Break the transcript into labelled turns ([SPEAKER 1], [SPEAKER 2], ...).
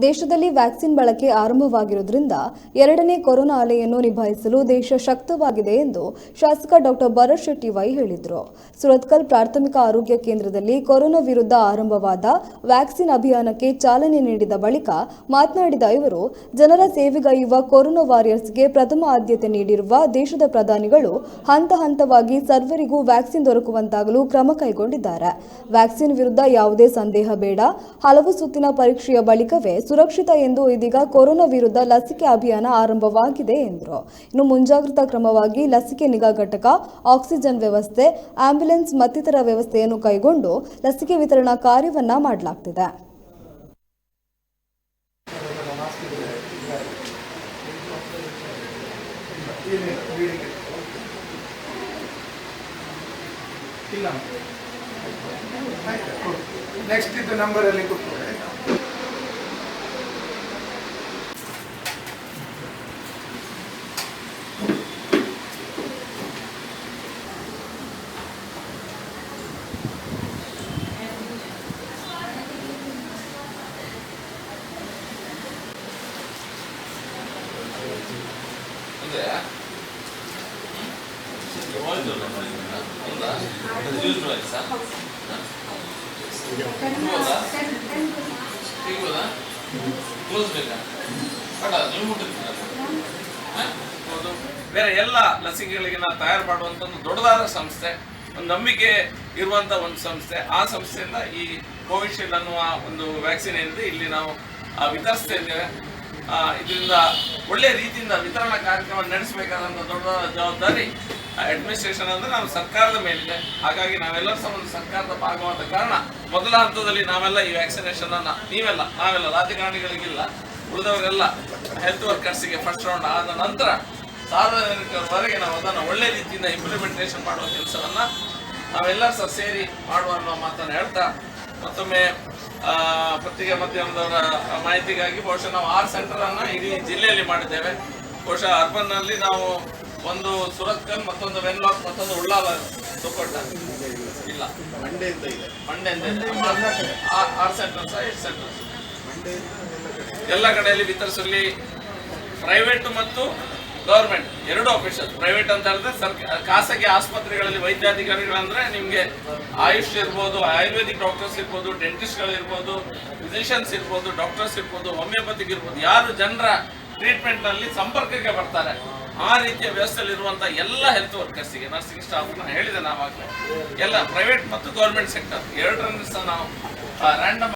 [SPEAKER 1] ದೇಶದಲ್ಲಿ ವ್ಯಾಕ್ಸಿನ್ ಬಳಕೆ ಆರಂಭವಾಗಿರುವುದರಿಂದ ಎರಡನೇ ಕೊರೋನಾ ಅಲೆಯನ್ನು ನಿಭಾಯಿಸಲು ದೇಶ ಶಕ್ತವಾಗಿದೆ ಎಂದು ಶಾಸಕ ಡಾಕ್ಟರ್ ಭರತ್ ಶೆಟ್ಟಿ ವೈ ಹೇಳಿದರು. ಸುರತ್ಕಲ್ ಪ್ರಾಥಮಿಕ ಆರೋಗ್ಯ ಕೇಂದ್ರದಲ್ಲಿ ಕೊರೋನಾ ವಿರುದ್ಧ ಆರಂಭವಾದ ವ್ಯಾಕ್ಸಿನ್ ಅಭಿಯಾನಕ್ಕೆ ಚಾಲನೆ ನೀಡಿದ ಬಳಿಕ ಮಾತನಾಡಿದ ಇವರು, ಜನರ ಸೇವೆಗೈಯುವ ಕೊರೋನಾ ವಾರಿಯರ್ಸ್ಗೆ ಪ್ರಥಮ ಆದ್ಯತೆ ನೀಡಿರುವ ದೇಶದ ಪ್ರಧಾನಿಗಳು ಹಂತ ಹಂತವಾಗಿ ಸರ್ವರಿಗೂ ವ್ಯಾಕ್ಸಿನ್ ದೊರಕುವಂತಾಗಲು ಕ್ರಮ ಕೈಗೊಂಡಿದ್ದಾರೆ. ವ್ಯಾಕ್ಸಿನ್ ವಿರುದ್ಧ ಯಾವುದೇ ಸಂದೇಹ ಬೇಡ, ಹಲವು ಸುತ್ತಿನ ಪರೀಕ್ಷೆಯ ಬಳಿಕವೇ ಸುರಕ್ಷಿತ ಎಂದು ಇದೀಗ ಕೊರೋನಾ ವಿರುದ್ಧ ಲಸಿಕೆ ಅಭಿಯಾನ ಆರಂಭವಾಗಿದೆ ಎಂದರು. ಇನ್ನು ಮುಂಜಾಗ್ರತಾ ಕ್ರಮವಾಗಿ ಲಸಿಕೆ ನಿಗಾ ಘಟಕ, ಆಕ್ಸಿಜನ್ ವ್ಯವಸ್ಥೆ, ಆಂಬ್ಯುಲೆನ್ಸ್ ಮತ್ತಿತರ ವ್ಯವಸ್ಥೆಯನ್ನು ಕೈಗೊಂಡು ಲಸಿಕೆ ವಿತರಣಾ ಕಾರ್ಯವನ್ನ ಮಾಡಲಾಗುತ್ತಿದೆ.
[SPEAKER 2] ನೆಕ್ಸ್ಟ್ ಇದು ನಂಬರ್ ಅಲ್ಲಿ ಕೊಟ್ಟು
[SPEAKER 3] ಬೇರೆ ಎಲ್ಲ ಲಸಿಕೆಗಳಿಗೆ ನಾವು ತಯಾರು ಮಾಡುವಂತ ಒಂದು ದೊಡ್ಡದಾದ ಸಂಸ್ಥೆ, ಒಂದು ನಂಬಿಕೆ ಇರುವಂತ ಒಂದು ಸಂಸ್ಥೆ. ಆ ಸಂಸ್ಥೆಯಿಂದ ಈ ಕೋವಿಶೀಲ್ಡ್ ಅನ್ನುವ ಒಂದು ವ್ಯಾಕ್ಸಿನ್ ಏನಿದೆ ಇಲ್ಲಿ ನಾವು ವಿತರಿಸ್ತಾ ಇದ್ದೇವೆ. ಇದರಿಂದ ಒಳ್ಳೆ ರೀತಿಯಿಂದ ವಿತರಣಾ ಕಾರ್ಯಕ್ರಮ ನಡೆಸಬೇಕಾದಂಥ ದೊಡ್ಡದಾದ ಜವಾಬ್ದಾರಿ ಅಡ್ಮಿನಿಸ್ಟ್ರೇಷನ್ ಅಂದ್ರೆ ನಾವು ಸರ್ಕಾರದ ಮೇಲಿದೆ. ಹಾಗಾಗಿ ನಾವೆಲ್ಲರೂ ಸಹ ಒಂದು ಸರ್ಕಾರದ ಭಾಗವಾದ ಕಾರಣ ಮೊದಲ ಹಂತದಲ್ಲಿ ನಾವೆಲ್ಲ ಈ ವ್ಯಾಕ್ಸಿನೇಷನ್ ಅನ್ನ ನಾವೆಲ್ಲ ರಾಜಕಾರಣಿಗಳಿಗಿಲ್ಲ, ಉಳಿದವರೆಲ್ಲ ಹೆಲ್ತ್ ವರ್ಕರ್ಸ್ಗೆ ಫಸ್ಟ್ ರೌಂಡ್ ಆದ ನಂತರ ಸಾರ್ವಜನಿಕರವರೆಗೆ ನಾವು ಅದನ್ನು ಒಳ್ಳೆ ರೀತಿಯಿಂದ ಇಂಪ್ಲಿಮೆಂಟೇಷನ್ ಮಾಡುವ ಕೆಲಸವನ್ನ ನಾವೆಲ್ಲರೂ ಸಹ ಸೇರಿ ಮಾಡುವ ಅನ್ನೋ ಮಾತನ್ನು ಹೇಳ್ತಾ, ಮತ್ತೊಮ್ಮೆ ಪತ್ರಿಕೆ ಮಾಧ್ಯಮದವರ ಮಾಹಿತಿಗಾಗಿ ಬಹುಶಃ ನಾವು 6 ಸೆಂಟರ್ ಅನ್ನ ಇಡೀ ಜಿಲ್ಲೆಯಲ್ಲಿ ಮಾಡಿದ್ದೇವೆ. ಬಹುಶಃ ಅರ್ಬನ್ ನಲ್ಲಿ ನಾವು ಒಂದು ಸುರತ್ಕಲ್, ಮತ್ತೊಂದು ವೆನ್ಲಾಕ್, ಮತ್ತೊಂದು ಉಳ್ಳಾಲ, ತುಕೋಟ ಇಲ್ಲ, ಮಂಡ್ಯದಿಂದ ಇದೆ. 6 ಸೆಂಟರ್ಸ್ 8 ಸೆಂಟರ್ಸ್ ಎಲ್ಲ ಕಡೆಯಲ್ಲಿ ವಿತರಿಸಲಿ. ಪ್ರೈವೇಟ್ ಮತ್ತು ಗವರ್ಮೆಂಟ್ ಎರಡು ಆಫೀಸರ್. ಪ್ರೈವೇಟ್ ಅಂತ ಹೇಳಿದ್ರೆ ಖಾಸಗಿ ಆಸ್ಪತ್ರೆಗಳಲ್ಲಿ ವೈದ್ಯಾಧಿಕಾರಿಗಳಂದ್ರೆ ನಿಮ್ಗೆ ಆಯುಷ್ ಇರ್ಬೋದು, ಆಯುರ್ವೇದಿಕ್ ಡಾಕ್ಟರ್ಸ್ ಇರ್ಬೋದು, ಡೆಂಟಿಸ್ಟ್ಗಳು ಇರ್ಬೋದು, ಫಿಸಿಷಿಯನ್ಸ್ ಇರ್ಬೋದು, ಡಾಕ್ಟರ್ಸ್ ಇರ್ಬೋದು, ಹೋಮಿಯೋಪತಿಕ್ ಇರ್ಬೋದು, ಯಾರು ಜನರ ಟ್ರೀಟ್ಮೆಂಟ್ ನಲ್ಲಿ ಸಂಪರ್ಕಕ್ಕೆ ಬರ್ತಾರೆ ಆ ರೀತಿಯ ವ್ಯವಸ್ಥೆಯಲ್ಲಿ ಇರುವಂತಹ ಎಲ್ಲ ಹೆಲ್ತ್ ವರ್ಕರ್ಸ್ಗೆ, ನರ್ಸಿಂಗ್ ಸ್ಟಾಫ್ ಹೇಳಿದೆ ನಾವಾಗಲೇ, ಎಲ್ಲ ಪ್ರೈವೇಟ್ ಮತ್ತು ಗವರ್ಮೆಂಟ್ ಸೆಕ್ಟರ್ ಎರಡರನ್ನು ಸಹ ನಾವು ರ್ಯಾಂಡಮ್